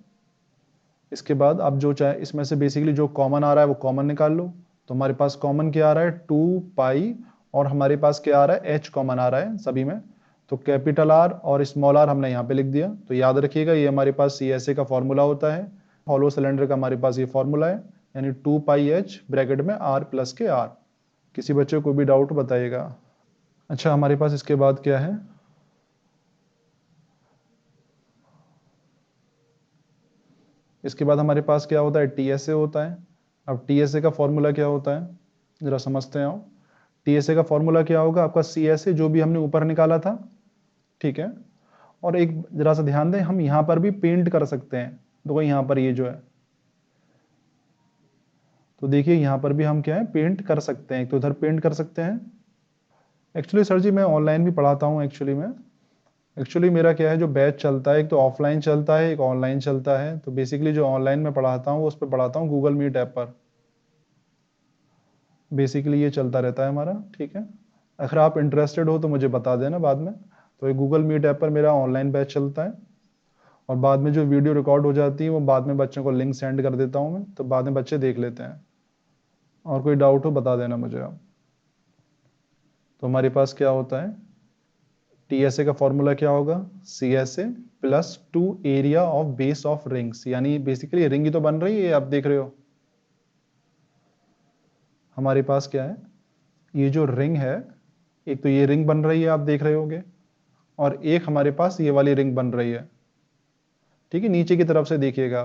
इसके बाद आप जो चाहे इसमें से बेसिकली जो कॉमन आ रहा है वो कॉमन निकाल लो। तो हमारे पास कॉमन क्या आ रहा है, 2 पाई, और हमारे पास क्या आ रहा है, एच कॉमन आ रहा है सभी में। तो कैपिटल आर और स्मॉल आर हमने यहाँ पे लिख दिया। तो याद रखिएगा ये हमारे पास सी एस ए का फॉर्मूला होता है, हॉलो सिलेंडर का हमारे पास ये फॉर्मूला है, यानी 2 पाई एच ब्रैकेट में आर प्लस के आर। किसी बच्चे को भी डाउट बताइएगा। अच्छा, हमारे पास इसके बाद क्या है, इसके बाद हमारे पास क्या होता है, टीएसए होता है। अब टीएसए का फॉर्मूला क्या होता है, जरा समझते हैं। टीएसए का फॉर्मूला क्या होगा, आपका सीएसए जो भी हमने ऊपर निकाला था, ठीक है, और एक जरा सा ध्यान दें, हम यहाँ पर भी पेंट कर सकते हैं। देखो यहाँ पर ये जो है, तो देखिए यहाँ पर भी हम क्या है, पेंट कर सकते हैं। तो इधर पेंट कर सकते हैं। एक्चुअली सर जी मैं ऑनलाइन भी पढ़ाता हूँ। एक्चुअली मेरा क्या है, जो बैच चलता है एक तो ऑफलाइन चलता है, एक ऑनलाइन चलता है। तो बेसिकली जो ऑनलाइन में पढ़ाता हूँ उस पर पढ़ाता हूँ गूगल मीट ऐप पर। बेसिकली ये चलता रहता है हमारा, ठीक है। अगर आप इंटरेस्टेड हो तो मुझे बता देना बाद में। तो ये गूगल मीट ऐप पर मेरा ऑनलाइन बैच चलता है, और बाद में जो वीडियो रिकॉर्ड हो जाती है वो बाद में बच्चों को लिंक सेंड कर देता हूँ मैं, तो बाद में बच्चे देख लेते हैं। और कोई डाउट हो बता देना मुझे आप। तो हमारे पास क्या होता है, टीएसए का फॉर्मूला क्या होगा, C S A plus 2 area of base of rings, यानी बेसिकली रिंग ही तो बन रही है, आप देख रहे हो। हमारे पास क्या है, ये जो रिंग है, एक तो ये रिंग बन रही है आप देख रहे होगे, और एक हमारे पास ये वाली रिंग बन रही है, ठीक है, नीचे की तरफ से देखिएगा।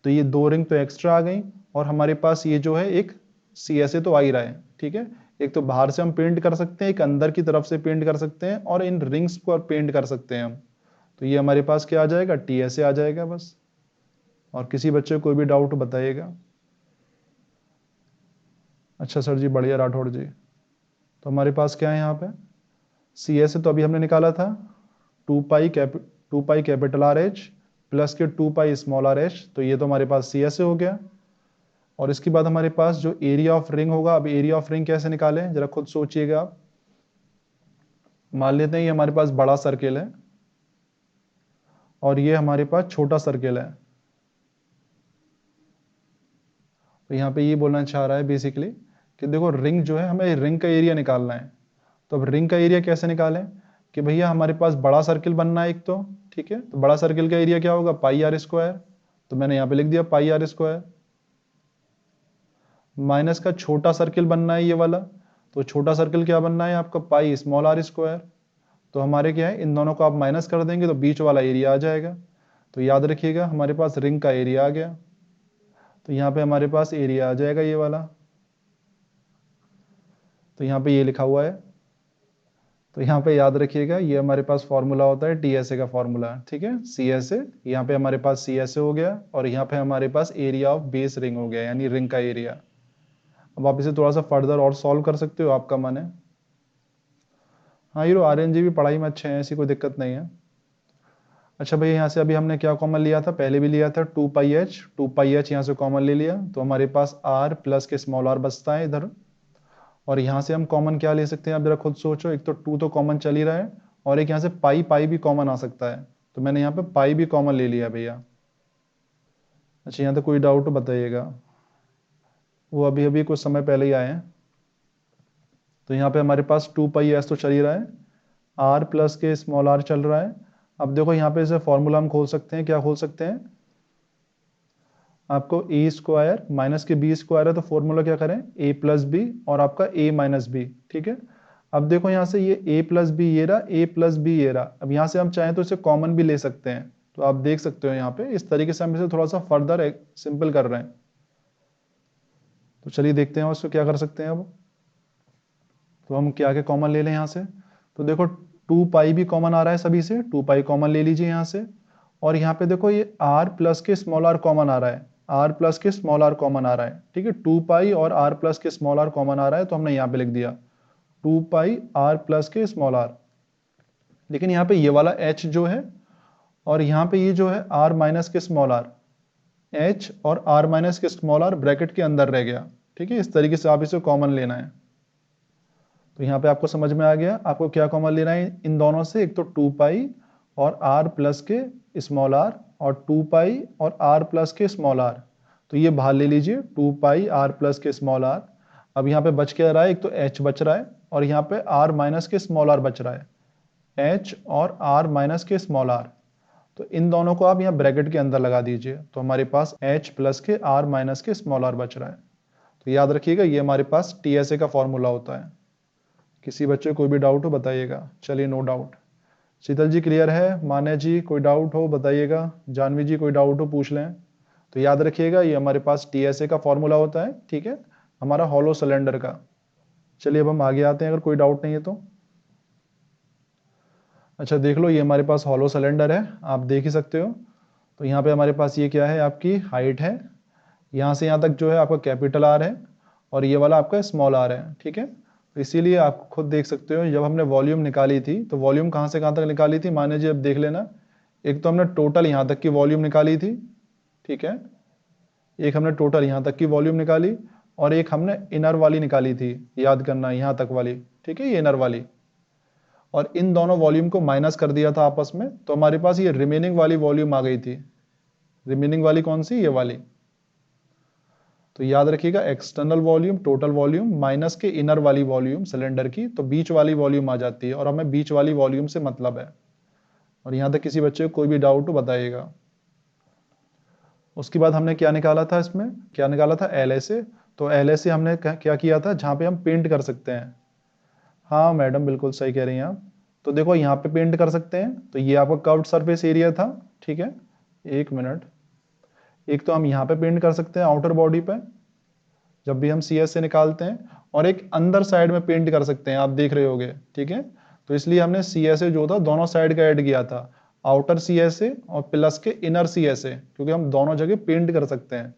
तो ये 2 रिंग तो एक्स्ट्रा आ गई, और हमारे पास ये जो है एक सी एस ए तो आ ही रहा है, ठीक है। एक तो बाहर से हम पेंट कर सकते हैं, एक अंदर की तरफ से पेंट कर सकते हैं, और इन रिंग्स को पेंट कर सकते हैं हम। तो ये हमारे पास क्या आ जाएगा, टी एस ए आ जाएगा बस। और किसी बच्चे को कोई भी डाउट बताइएगा। अच्छा सर जी, बढ़िया राठौड़ जी। तो हमारे पास क्या है यहाँ पे, सी एस तो अभी हमने निकाला था 2 pi capital R H plus के 2 पाई स्मॉल आर एच, तो ये तो हमारे पास सी एस हो गया। और इसके बाद हमारे पास जो एरिया ऑफ रिंग होगा, अब एरिया ऑफ रिंग कैसे निकालें जरा खुद सोचिएगा आप। मान लेते हैं ये हमारे पास बड़ा सर्किल है और ये हमारे पास छोटा सर्किल है। तो यहाँ पे ये बोलना चाह रहा है बेसिकली कि देखो रिंग जो है, हमें रिंग का एरिया निकालना है। तो अब रिंग का एरिया कैसे निकालें कि भैया हमारे पास बड़ा सर्किल बनना है एक तो, ठीक है। तो बड़ा सर्किल का एरिया क्या होगा, पाई आर स्क्वायर। तो मैंने यहाँ पे लिख दिया पाई आर स्क्वायर। माइनस का छोटा सर्किल बनना है ये वाला, तो छोटा सर्किल क्या बनना है आपका, पाई स्मॉल आर स्क्वायर। तो हमारे क्या है, इन दोनों को आप माइनस कर देंगे तो बीच वाला एरिया आ जाएगा। तो याद रखिएगा हमारे पास रिंग का एरिया आ गया। तो यहाँ पे हमारे पास एरिया आ जाएगा ये वाला। तो यहाँ पे ये लिखा हुआ है। तो यहाँ पे याद रखिएगा ये हमारे पास फॉर्मूला होता है टीएसए का फॉर्मूला, ठीक है, सी एस ए। यहाँ पे हमारे पास सी एस ए हो गया और यहाँ पे हमारे पास एरिया ऑफ बेस रिंग हो गया, यानी रिंग का एरिया। अब आप इसे थोड़ा सा फर्दर और सॉल्व कर सकते हो, आपका मन है। हाँ हीरो आर्यन जी भी पढ़ाई में अच्छे हैं, ऐसी कोई दिक्कत नहीं है। अच्छा भैया यहाँ से अभी हमने क्या कॉमन लिया था, पहले भी लिया था 2 पाई एच यहाँ से कॉमन ले लिया, तो हमारे पास आर प्लस के स्मॉल आर बचता है इधर। और यहाँ से हम कॉमन क्या ले सकते हैं, आप जरा खुद सोचो। एक तो 2 तो कॉमन चल ही रहा है और एक यहाँ से पाई पाई भी कॉमन आ सकता है। तो मैंने यहाँ पे पाई भी कॉमन ले लिया भैया। अच्छा यहाँ तक कोई डाउट तो बताइएगा, वो अभी अभी कुछ समय पहले ही आए हैं। तो यहाँ पे हमारे पास 2 पाई एस तो चल ही रहा है, आर प्लस के स्मॉल आर चल रहा है। अब देखो यहाँ पे इसे फॉर्मूला हम खोल सकते हैं, क्या खोल सकते हैं, आपको ए स्क्वायर माइनस के बी स्क्वायर है, तो फॉर्मूला क्या करें, ए प्लस बी और आपका ए माइनस बी, ठीक है। अब देखो यहाँ से ये ए प्लस बी ये रहा, ए प्लस बी ये रहा। अब यहाँ से हम चाहें तो इसे कॉमन भी ले सकते हैं। तो आप देख सकते हो यहाँ पे इस तरीके से हम इसे थोड़ा सा फर्दर सिंपल कर रहे हैं। तो चलिए देखते हैं उसको क्या कर सकते हैं अब। तो हम क्या क्या कॉमन ले लें यहाँ से, तो देखो 2 पाई भी कॉमन आ रहा है सभी से, 2 पाई कॉमन ले लीजिए यहाँ से। और यहाँ पे देखो ये r प्लस के स्मॉल r कॉमन आ रहा है, r प्लस के स्मॉल r कॉमन आ रहा है, ठीक है। 2 पाई और r प्लस के स्मॉल r कॉमन आ रहा है, तो हमने यहाँ पे लिख दिया 2 पाई r प्लस के स्मॉल r। लेकिन यहाँ पे ये वाला h जो है और यहाँ पे ये जो है r माइनस के स्मॉल r, h और r माइनस के स्मॉल r ब्रैकेट के अंदर रह गया, ठीक है। इस तरीके से आप इसे कॉमन लेना है। तो यहाँ पे आपको समझ में आ गया आपको क्या कॉमन लेना है इन दोनों से, एक तो 2 पाई और r प्लस के स्मॉल r और 2 पाई और r प्लस के स्मॉल r। तो ये बाहर ले लीजिए 2 पाई r प्लस के स्मॉल r। अब यहाँ पे बच क्या रहा है, एक तो h बच रहा है और यहाँ पे r माइनस के स्मॉल r बच रहा है, h और r माइनस के स्मॉल r। तो इन दोनों को आप यहाँ ब्रैकेट के अंदर लगा दीजिए, तो हमारे पास h प्लस के r माइनस के स्मॉल r बच रहा है। तो याद रखिएगा ये हमारे पास टीएसए का फॉर्मूला होता है। किसी बच्चे को कोई भी डाउट हो बताइएगा। चलिए नो डाउट। शीतल जी क्लियर है, मान्या जी कोई डाउट हो बताइएगा, जानवी जी कोई डाउट हो पूछ लें। तो याद रखिएगा ये हमारे पास टीएसए का फॉर्मूला होता है, ठीक है, हमारा हॉलो सिलेंडर का। चलिए अब हम आगे आते हैं अगर कोई डाउट नहीं है तो। अच्छा देख लो ये हमारे पास हॉलो सिलेंडर है, आप देख ही सकते हो। तो यहाँ पे हमारे पास ये क्या है, आपकी हाइट है, यहाँ से यहाँ तक जो है आपका कैपिटल आर है और ये वाला आपका स्मॉल आर है, ठीक है। तो इसीलिए आप खुद देख सकते हो जब हमने वॉल्यूम निकाली थी, तो वॉल्यूम कहाँ से कहाँ तक निकाली थी, मान लीजिए अब देख लेना। एक तो हमने टोटल यहाँ तक की वॉल्यूम निकाली थी, ठीक है, एक हमने टोटल यहाँ तक की वॉल्यूम निकाली और एक हमने इनर वाली निकाली थी, याद करना यहाँ तक वाली, ठीक है, ये इनर वाली। और इन दोनों वॉल्यूम को माइनस कर दिया था आपस में, तो हमारे पास ये रिमेनिंग वाली वॉल्यूम आ गई थी। रिमेनिंग वाली कौन सी, ये वाली। तो याद रखिएगा external volume total volume minus के इनर वाली वॉल्यूम सिलेंडर की, तो बीच वाली वॉल्यूम आ जाती है और हमें बीच वाली वॉल्यूम से मतलब है। और यहाँ तक किसी बच्चे को कोई भी डाउट हो बताइएगा। उसके बाद हमने क्या निकाला था, इसमें क्या निकाला था, एल एस ए। तो एल एस ए हमने क्या किया था, जहाँ पे हम पेंट कर सकते हैं। हाँ मैडम बिल्कुल सही कह रही हैं आप। तो देखो यहाँ पे पेंट कर सकते हैं, तो ये आपका कर्व्ड सरफेस एरिया था, ठीक है। एक मिनट, एक तो हम यहाँ पे पेंट कर सकते हैं आउटर बॉडी पे जब भी हम सी एस से निकालते हैं, और एक अंदर साइड में पेंट कर सकते हैं, आप देख रहे होगे, ठीक है। तो इसलिए हमने सी एस ए जो था दोनों साइड का ऐड किया था, आउटर सी एस ए और प्लस के इनर सी एस ए, क्योंकि हम दोनों जगह पेंट कर सकते हैं।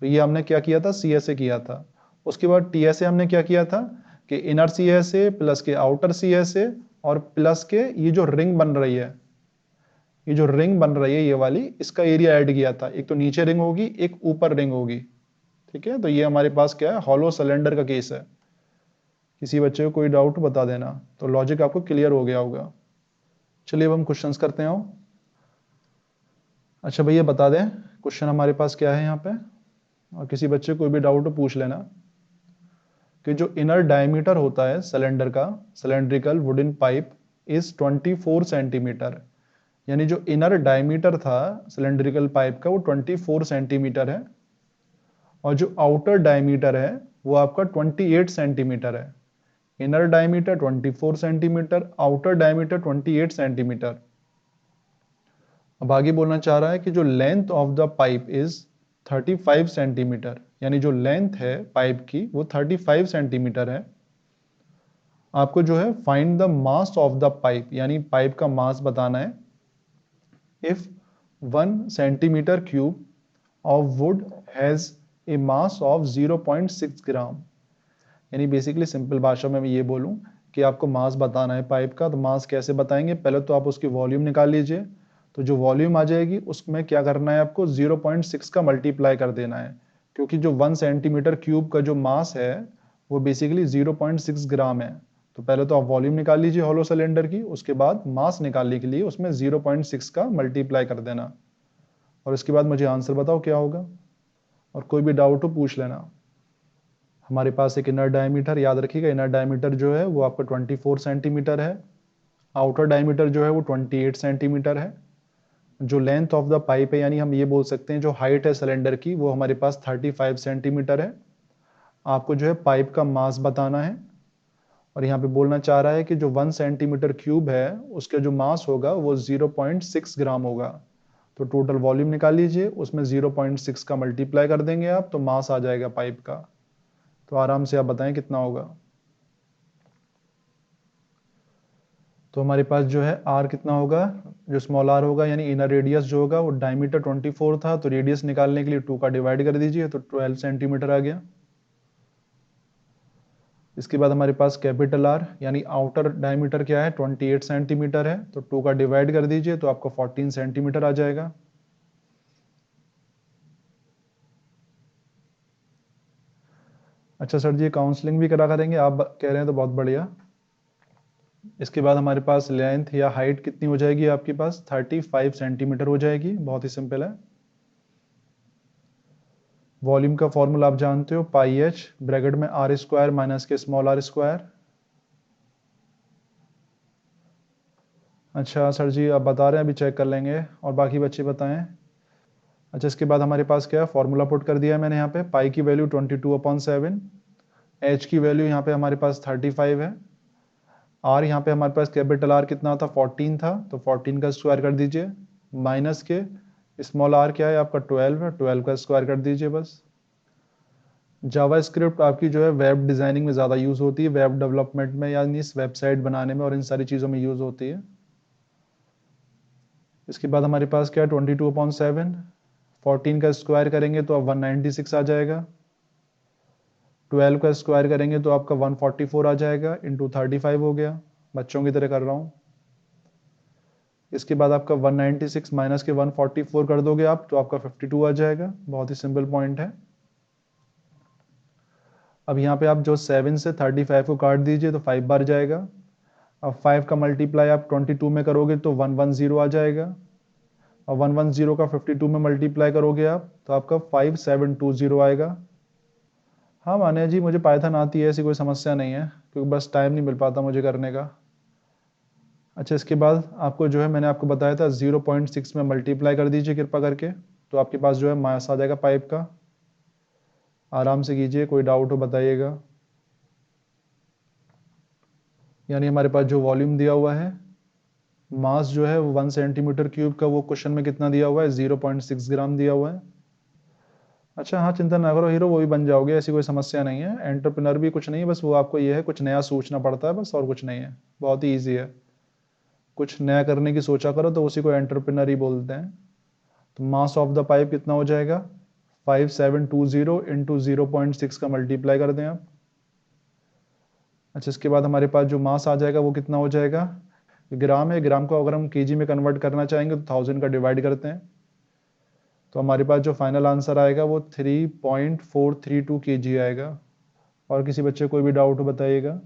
तो ये हमने क्या किया था, सी एस ए किया था। उसके बाद TSA हमने क्या किया था कि इनर CSA प्लस के आउटर CSA और प्लस के ये जो रिंग बन रही है, ये जो रिंग बन रही है ये वाली, इसका एरिया ऐड किया था। एक तो नीचे रिंग होगी, एक ऊपर रिंग होगी, ठीक है। तो ये हमारे पास क्या है, हॉलो सिलेंडर का केस है। किसी बच्चे को कोई डाउट बता देना। तो लॉजिक आपको क्लियर हो गया होगा। चलिए अब हम क्वेश्चंस करते हैं। अच्छा भैया बता दें क्वेश्चन हमारे पास क्या है यहाँ पे, और किसी बच्चे को कोई भी डाउट हो पूछ लेना। कि जो इनर डायमीटर होता है सिलेंडर का, cylindrical wooden pipe is 24 centimetre. यानी जो इनर डायमीटर था सिलेंड्रिकल पाइप का वो 24 सेंटीमीटर है, और जो आउटर डायमीटर है वो आपका 28 सेंटीमीटर है। Inner diameter 24 centimetre, outer diameter 28 centimetre. अब आगे बोलना चाह रहा है कि जो length of the pipe is 35 centimetre, यानी जो लेंथ है पाइप की वो 35 सेंटीमीटर है। आपको जो है find the mass of the pipe, यानी पाइप का मास बताना है। If 1 centimetre cube of would has a mass of 0.6 ग्राम। यानी बेसिकली सिंपल भाषा में मैं ये बोलूं कि आपको मास बताना है पाइप का। तो मास कैसे बताएंगे, पहले तो आप उसकी वॉल्यूम निकाल लीजिए। तो जो वॉल्यूम आ जाएगी उसमें क्या करना है आपको, 0.6 का मल्टीप्लाई कर देना है, क्योंकि जो 1 सेंटीमीटर क्यूब का जो मास है वो बेसिकली 0.6 ग्राम है। तो पहले तो आप वॉल्यूम निकाल लीजिए हॉलो सिलेंडर की, उसके बाद मास निकालने के लिए उसमें 0.6 का मल्टीप्लाई कर देना, और इसके बाद मुझे आंसर बताओ क्या होगा। और कोई भी डाउट हो पूछ लेना। हमारे पास एक इनर डायमीटर, याद रखिएगा इनर डायमीटर जो है वो आपका 24 सेंटीमीटर है, आउटर डायमीटर जो है वो 28 सेंटीमीटर है। जो लेंथ ऑफ द पाइप है, यानी हम ये बोल सकते हैं जो हाइट है सिलेंडर की, वो हमारे पास 35 सेंटीमीटर है। आपको जो है पाइप का मास बताना है, और यहाँ पे बोलना चाह रहा है कि जो 1 सेंटीमीटर क्यूब है उसका जो मास होगा वो 0.6 ग्राम होगा। तो टोटल वॉल्यूम निकाल लीजिए, उसमें 0.6 का मल्टीप्लाई कर देंगे आप, तो मास आ जाएगा पाइप का। तो आराम से आप बताएं कितना होगा। तो हमारे पास जो है आर कितना होगा, जो स्मॉल आर होगा, यानी इनर रेडियस जो होगा वो डायमीटर 24 था, तो रेडियस निकालने के लिए 2 का डिवाइड कर दीजिए, तो 12 सेंटीमीटर आ गया। इसके बाद हमारे पास कैपिटल आर, यानी आउटर डायमीटर क्या है 28 सेंटीमीटर है, तो 2 का डिवाइड कर दीजिए तो आपको 14 सेंटीमीटर आ जाएगा। अच्छा सर जी काउंसलिंग भी करा करेंगे, आप कह रहे हैं तो बहुत बढ़िया। इसके बाद हमारे पास लेंथ या हाइट कितनी हो जाएगी आपके पास, 35 सेंटीमीटर हो जाएगी, बहुत ही सिंपल है। वॉल्यूम का फॉर्मूला आप जानते हो, पाई एच ब्रैकेट में आर स्क्वायर माइनस के स्मॉल आर स्क्वायर। अच्छा सर जी आप बता रहे हैं, अभी चेक कर लेंगे, और बाकी बच्चे बताएं। अच्छा इसके बाद हमारे पास क्या है, फॉर्मूला पुट कर दिया है मैंने यहाँ पे। पाई की वैल्यू 22/7, एच की वैल्यू यहाँ पे हमारे पास 35 है, आर यहाँ पे हमारे पास कैपिटल आर कितना था 14 था, तो 14 का स्क्वायर कर दीजिए, माइनस के स्मॉल आर क्या है आपका 12 है, 12 का स्क्वायर कर दीजिए बस। जावा स्क्रिप्ट आपकी जो है वेब डिजाइनिंग में ज़्यादा यूज़ होती है, वेब डेवलपमेंट में, यानी इस वेबसाइट बनाने में और इन सारी चीज़ों में यूज़ होती है। इसके बाद हमारे पास क्या है 22/7, 14 का स्क्वायर करेंगे तो अब 196 आ जाएगा, 12 का स्क्वायर करेंगे तो आपका 144 आ जाएगा, इंटू 35 हो गया, बच्चों की तरह कर रहा हूँ। इसके बाद आपका 196 माइनस के 144 कर दोगे आप तो आपका 52 आ जाएगा, बहुत ही सिंपल पॉइंट है। अब यहाँ पे आप जो 7 से 35 को काट दीजिए तो 5 बार जाएगा। अब 5 का मल्टीप्लाई आप 22 में करोगे तो 110 आ जाएगा, और 110 का 52 में मल्टीप्लाई करोगे आप तो आपका 5720 आएगा। हाँ मान्या जी मुझे पाइथन आती है, ऐसी कोई समस्या नहीं है, क्योंकि बस टाइम नहीं मिल पाता मुझे करने का। अच्छा इसके बाद आपको जो है मैंने आपको बताया था 0.6 में मल्टीप्लाई कर दीजिए कृपा करके, तो आपके पास जो है मास आ जाएगा पाइप का। आराम से कीजिए, कोई डाउट हो बताइएगा। यानी हमारे पास जो वॉल्यूम दिया हुआ है, मास जो है 1 सेंटीमीटर क्यूब का, वो क्वेश्चन में कितना दिया हुआ है 0.6 ग्राम दिया हुआ है। अच्छा हाँ चिंता ना करो हीरो, वो भी बन जाओगे, ऐसी कोई समस्या नहीं है। एंटरप्रेन्योर भी कुछ नहीं है, बस वो आपको ये है कुछ नया सोचना पड़ता है बस, और कुछ नहीं है, बहुत ही ईजी है। कुछ नया करने की सोचा करो तो उसी को एंटरप्रेन्योर ही बोलते हैं। तो मास ऑफ द पाइप कितना हो जाएगा 5720 इंटू 0.6 का मल्टीप्लाई कर दें आप। अच्छा, इसके बाद हमारे पास जो मास आ जाएगा वो कितना हो जाएगा, ग्राम है, ग्राम को अगर हम केजी में कन्वर्ट करना चाहेंगे तो 1000 का डिवाइड करते हैं, तो हमारे पास जो फाइनल आंसर आएगा वो 3.432 kg आएगा। और किसी बच्चे को कोई भी डाउट हो बताइएगा।